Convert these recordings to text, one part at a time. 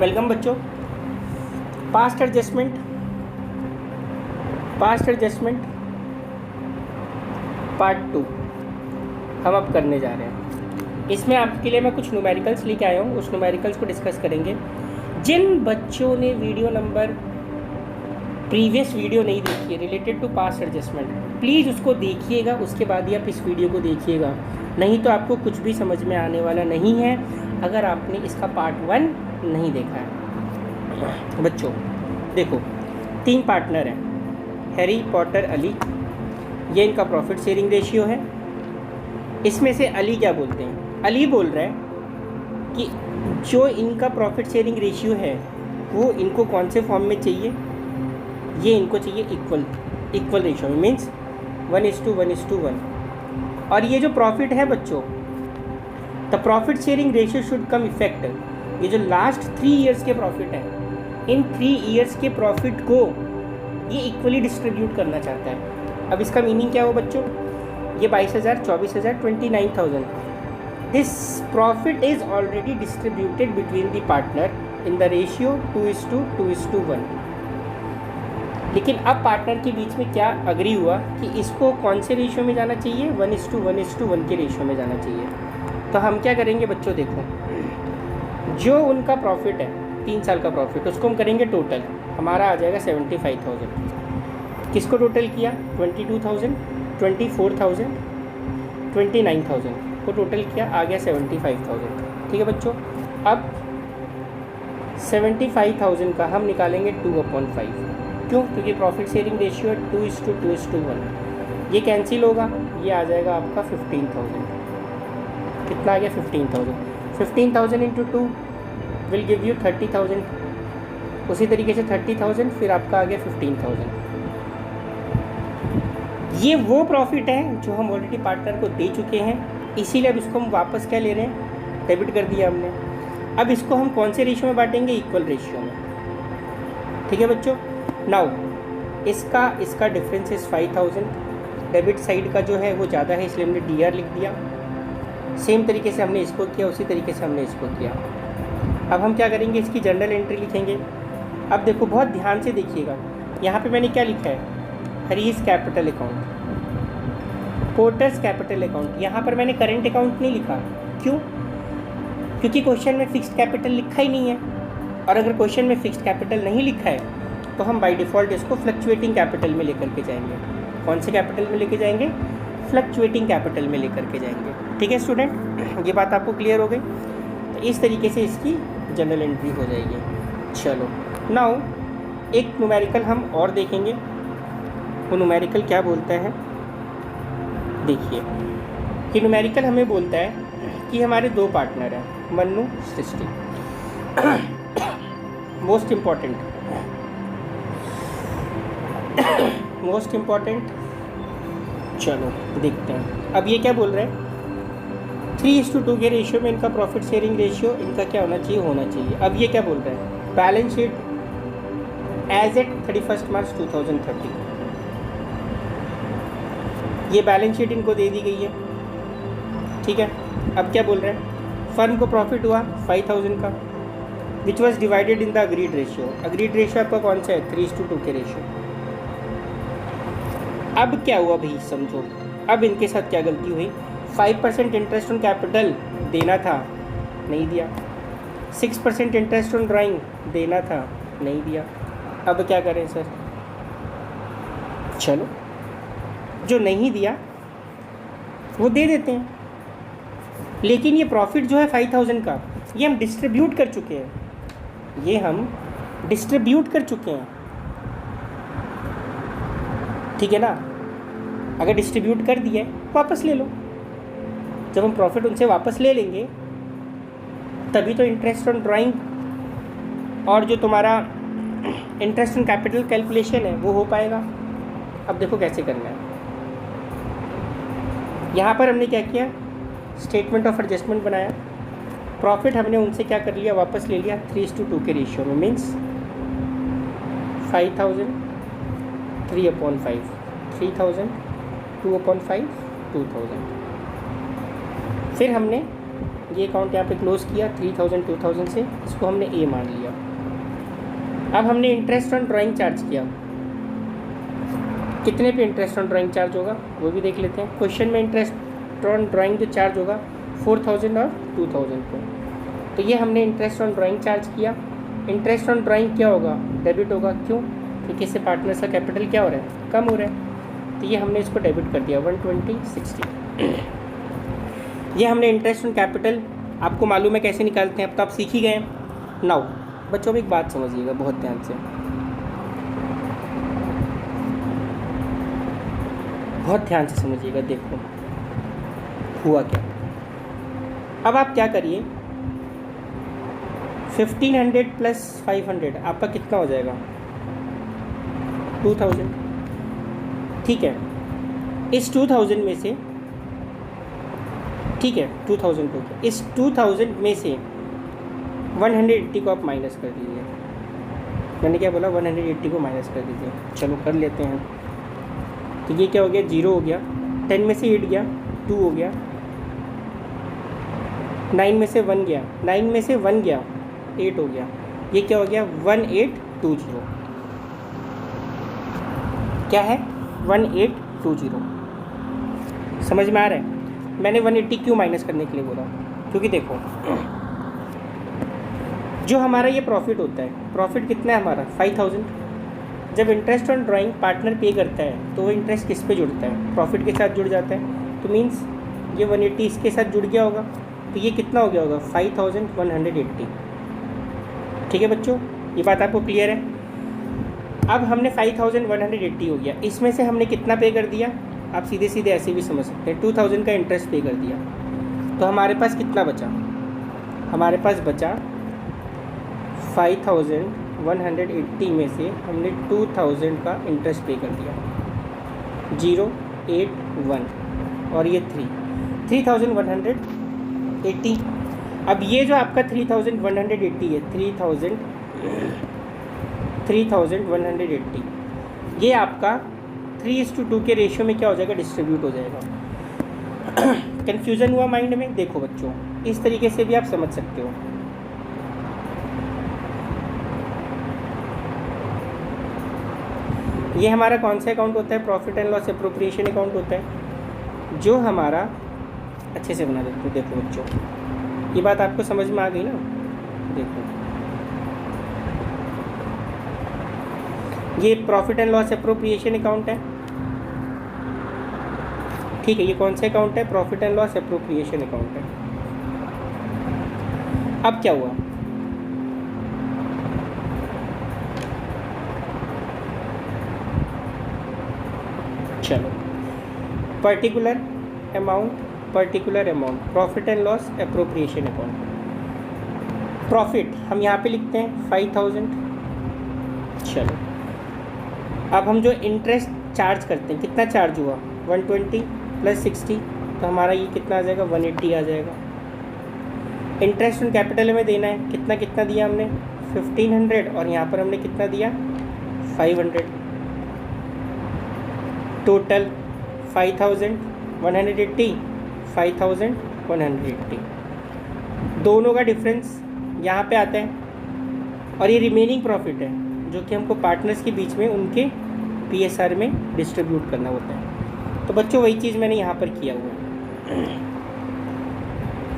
Welcome बच्चों। Past adjustment part 2 हम अब करने जा रहे हैं। इसमें आपके लिए मैं कुछ न्यूमेरिकल्स लेके आया हूँ, उस न्यूमेरिकल्स को डिस्कस करेंगे। जिन बच्चों ने वीडियो नंबर प्रीवियस वीडियो नहीं देखी है related to past adjustment, please उसको देखिएगा, उसके बाद ही आप इस वीडियो को देखिएगा, नहीं तो आपको कुछ भी समझ में आने वाला नहीं है अगर आपने इसका पार्ट 1 नहीं देखा है। बच्चों देखो, 3 पार्टनर हैं, हैरी पॉटर अली, ये इनका प्रॉफिट शेयरिंग रेशियो है। इसमें से अली क्या बोलते हैं? अली बोल रहा है कि जो इनका प्रॉफिट शेयरिंग रेशियो है वो इनको कौन से फॉर्म में चाहिए? ये इनको चाहिए इक्वल रेशियो में, मीन्स 1:1:1। और ये जो प्रॉफिट है बच्चों, the profit sharing ratio should come effect, ये जो लास्ट 3 ईयर्स के प्रॉफिट हैं, इन 3 ईयर्स के प्रॉफिट को ये इक्वली डिस्ट्रीब्यूट करना चाहता है। अब इसका मीनिंग क्या हो बच्चों? ये 22,000, 24,000, 29,000, this profit is already distributed between the partner in the ratio 2:2:1। लेकिन अब पार्टनर के बीच में क्या अग्री हुआ कि इसको कौन से रेशियो में जाना चाहिए? 1:1:1 के रेशियो में जाना चाहिए। तो हम क्या करेंगे बच्चों, देखो, जो उनका प्रॉफिट है 3 साल का प्रॉफिट, उसको हम करेंगे टोटल, हमारा आ जाएगा 75,000। किसको टोटल किया? 22,000, 24,000, 29,000 को टोटल किया, आ गया 75,000। ठीक है बच्चों, अब 75,000 का हम निकालेंगे 2/5। क्यों? क्योंकि प्रॉफिट शेयरिंग रेशियो 2:2:1। ये कैंसिल होगा, ये आ जाएगा आपका 15,000। कितना आ गया? 15,000। 15,000 इंटू 2 विल गिव यू 30,000। उसी तरीके से 30,000, फिर आपका आ गया 15,000। ये वो प्रॉफिट है जो हम ऑलरेडी पार्टनर को दे चुके हैं, इसीलिए अब इसको हम वापस क्या ले रहे हैं? डेबिट कर दिया हमने। अब इसको हम कौन से रेशियो में बांटेंगे? इक्वल रेशियो में। ठीक है बच्चों, नाउ इसका डिफरेंस इज 5,000। डेबिट साइड का जो है वो ज़्यादा है, इसलिए हमने DR लिख दिया। सेम तरीके से हमने इसको किया, उसी तरीके से हमने इसको किया। अब हम क्या करेंगे? इसकी जर्नल एंट्री लिखेंगे। अब देखो, बहुत ध्यान से देखिएगा, यहाँ पे मैंने क्या लिखा है? Hari's capital account, Porter's capital account. यहाँ पर मैंने करंट अकाउंट नहीं लिखा। क्यों? क्योंकि क्वेश्चन में फिक्स्ड कैपिटल लिखा ही नहीं है, और अगर क्वेश्चन में फिक्स्ड कैपिटल नहीं लिखा है तो हम बाय डिफ़ॉल्ट इसको फ्लक्चुएटिंग कैपिटल में लेकर के जाएंगे। कौन से कैपिटल में लेके जाएंगे? फ्लक्चुएटिंग कैपिटल में लेकर के जाएंगे। ठीक है स्टूडेंट, ये बात आपको क्लियर हो गई? तो इस तरीके से इसकी जनरल एंट्री हो जाएगी। चलो, नाउ एक न्यूमेरिकल हम और देखेंगे। वो न्यूमेरिकल क्या बोलता है? देखिए, कि न्यूमेरिकल हमें बोलता है कि हमारे 2 पार्टनर हैं, मन्नू, सृष्टि। मोस्ट इम्पॉर्टेंट, चलो देखते हैं। अब ये क्या बोल रहे हैं? 3:2 के रेशियो में इनका प्रॉफिट शेयरिंग रेशियो इनका क्या होना चाहिए? अब ये क्या बोल रहे हैं? बैलेंस शीट एज एट 31 मार्च 2030। ये बैलेंस शीट इनको दे दी गई है। ठीक है, अब क्या बोल रहे हैं? फर्म को प्रॉफिट हुआ 5,000 का, which was divided in the agreed ratio. Agreed ratio आपका कौन सा है? 3:2 के रेशियो। अब क्या हुआ भाई, समझो, अब इनके साथ क्या गलती हुई? 5% इंटरेस्ट ऑन कैपिटल देना था, नहीं दिया। 6% इंटरेस्ट ऑन ड्राइंग देना था, नहीं दिया। अब क्या करें सर? चलो, जो नहीं दिया वो दे देते हैं, लेकिन ये प्रॉफिट जो है 5,000 का, ये हम डिस्ट्रीब्यूट कर चुके हैं। ठीक है ना? अगर डिस्ट्रीब्यूट कर दिए, वापस ले लो। जब हम प्रॉफिट उनसे वापस ले लेंगे तभी तो इंटरेस्ट ऑन ड्राइंग और जो तुम्हारा इंटरेस्ट ऑन कैपिटल कैलकुलेशन है वो हो पाएगा। अब देखो कैसे करना है। यहाँ पर हमने क्या किया? स्टेटमेंट ऑफ एडजस्टमेंट बनाया। प्रॉफिट हमने उनसे क्या कर लिया? वापस ले लिया 3:2 के रेशियो में, मीन्स 5,000 3/5, 3,000 2/5, 2,000। फिर हमने ये अकाउंट यहाँ पे क्लोज किया 3000 2000 से, इसको हमने ए मान लिया। अब हमने इंटरेस्ट ऑन ड्राइंग चार्ज किया, कितने पे इंटरेस्ट ऑन ड्राइंग चार्ज होगा वो भी देख लेते हैं। क्वेश्चन में इंटरेस्ट ऑन ड्राइंग जो चार्ज होगा 4000 और 2000 को, तो ये हमने इंटरेस्ट ऑन ड्राइंग चार्ज किया। इंटरेस्ट ऑन ड्राइंग क्या होगा, डेबिट होगा। क्यों, क्योंकि इससे पार्टनर्स का कैपिटल क्या हो रहा है, कम हो रहा है, तो ये हमने इसको डेबिट कर दिया 120/60। ये हमने इंटरेस्ट ऑन कैपिटल, आपको मालूम है कैसे निकालते हैं, अब तो आप सीख ही गए। नाउ बच्चों भी एक बात समझिएगा बहुत ध्यान से, बहुत ध्यान से समझिएगा। देखो हुआ क्या, अब आप क्या करिए, 1500 + 500 आपका कितना हो जाएगा, 2000। ठीक है, इस 2000 में से, ठीक है 2000 को, इस 2000 में से 180 को आप माइनस कर दीजिए। मैंने क्या बोला, 180 को माइनस कर दीजिए। चलो कर लेते हैं। तो ये क्या हो गया, 0 हो गया, 10 में से 8 गया, 2 हो गया, 9 में से 1 गया, 9 में से 1 गया, 8 हो गया, ये क्या हो गया 1820। क्या है 1820, समझ में आ रहा है। मैंने 180 क्यों माइनस करने के लिए बोला, क्योंकि देखो जो हमारा ये प्रॉफिट होता है, प्रॉफिट कितना है हमारा 5000। जब इंटरेस्ट ऑन ड्राइंग पार्टनर पे करता है तो वो इंटरेस्ट किस पे जुड़ता है, प्रॉफिट के साथ जुड़ जाता है। तो मीन्स ये 180 इसके साथ जुड़ गया होगा, तो ये कितना हो गया होगा 5180। ठीक है बच्चों, ये बात आपको क्लियर है। अब हमने 5180 हो गया, इसमें से हमने कितना पे कर दिया, आप सीधे सीधे ऐसे भी समझ सकते हैं, 2000 का इंटरेस्ट पे कर दिया। तो हमारे पास कितना बचा, हमारे पास बचा 5180 में से हमने 2000 का इंटरेस्ट पे कर दिया, 081 और ये 3180। अब ये जो आपका 3180 है, 3180, ये आपका 3:2 के रेशियो में क्या हो जाएगा, डिस्ट्रीब्यूट हो जाएगा। कन्फ्यूज़न हुआ माइंड में, देखो बच्चों इस तरीके से भी आप समझ सकते हो। ये हमारा कौन सा अकाउंट होता है, profit and loss appropriation account होता है, जो हमारा, अच्छे से बना देते हो। देखो बच्चों ये बात आपको समझ में आ गई ना, देखो ये profit and loss appropriation account है। ठीक है, ये कौन सा अकाउंट है, profit and loss appropriation account है। अब क्या हुआ, चलो particular amount, profit and loss appropriation account. Profit हम यहाँ पे लिखते हैं 5000। चलो अब हम जो इंटरेस्ट चार्ज करते हैं, कितना चार्ज हुआ 120 + 60, तो हमारा ये कितना आ जाएगा 180 आ जाएगा। इंटरेस्ट ऑन कैपिटल हमें देना है, कितना कितना दिया हमने 1500, और यहाँ पर हमने कितना दिया 500। टोटल 5180, 5180, दोनों का डिफरेंस यहाँ पे आता है, और ये रिमेनिंग प्रॉफिट है जो कि हमको पार्टनर्स के बीच में उनके PSR में डिस्ट्रीब्यूट करना होता है। तो बच्चों वही चीज़ मैंने यहाँ पर किया हुआ है,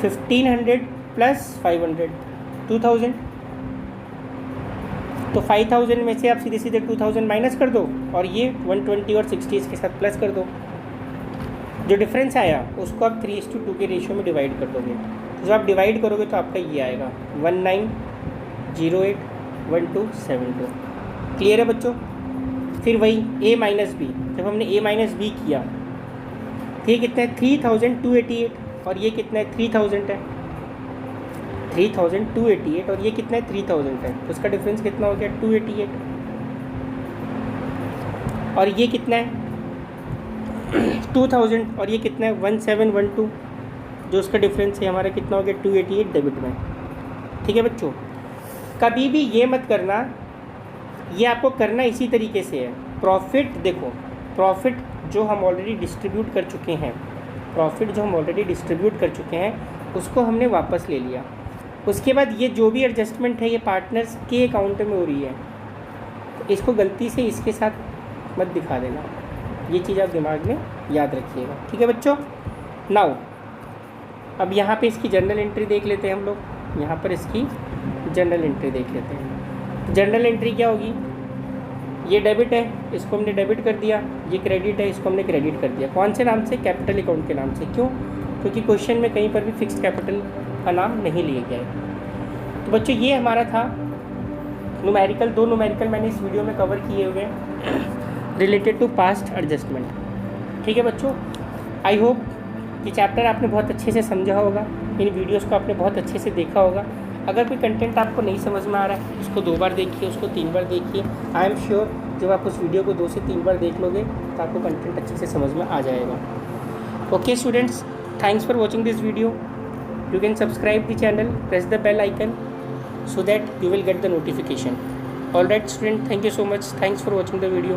1500 + 500 2000। तो 5000 में से आप सीधे सीधे 2000 माइनस कर दो, और ये 120 और 60 इसके साथ प्लस कर दो। जो डिफरेंस आया उसको आप 3:2 के रेशियो में डिवाइड कर दोगे। जब आप डिवाइड करोगे तो आपका ये आएगा 19081272। क्लियर है बच्चों। फिर वही A - B, जब हमने A - B किया तो ये कितना है 3288, और ये कितना है 3000 है, 3288, और ये कितना है 3000 है, तो उसका डिफरेंस कितना हो गया 288। और ये कितना है 2000, और ये कितना है 1712, जो उसका डिफरेंस है हमारा कितना हो गया 288 डेबिट में। ठीक है बच्चों, कभी भी ये मत करना, ये आपको करना इसी तरीके से है। प्रॉफिट देखो, प्रॉफिट जो हम ऑलरेडी डिस्ट्रीब्यूट कर चुके हैं, उसको हमने वापस ले लिया। उसके बाद ये जो भी एडजस्टमेंट है ये पार्टनर्स के अकाउंट में हो रही है, तो इसको गलती से इसके साथ मत दिखा देना। ये चीज़ आप दिमाग में याद रखिएगा, ठीक है बच्चों। नाउ अब यहाँ पे इसकी जर्नल एंट्री देख लेते हैं हम लोग। यहाँ पर इसकी जर्नल एंट्री देख लेते हैं। जर्नल एंट्री क्या होगी, ये डेबिट है, इसको हमने डेबिट कर दिया। ये क्रेडिट है, इसको हमने क्रेडिट कर दिया। कौन से नाम से? कैपिटल अकाउंट के नाम से। क्यों? क्योंकि क्वेश्चन में कहीं पर भी फिक्स्ड कैपिटल का नाम नहीं लिया गया है। तो बच्चों ये हमारा था न्यूमेरिकल। 2 न्यूमेरिकल मैंने इस वीडियो में कवर किए हुए हैं रिलेटेड टू पास्ट एडजस्टमेंट। ठीक है बच्चों, आई होप ये चैप्टर आपने बहुत अच्छे से समझा होगा, इन वीडियोस को आपने बहुत अच्छे से देखा होगा। अगर कोई कंटेंट आपको नहीं समझ में आ रहा है उसको 2 बार देखिए, उसको 3 बार देखिए। आई एम श्योर जब आप उस वीडियो को 2 से 3 बार देख लोगे तो आपको कंटेंट अच्छे से समझ में आ जाएगा। Okay students, thanks for watching this video. You can subscribe the channel, press the bell icon so that you will get the notification. Alright student, thank you so much. Thanks for watching the video.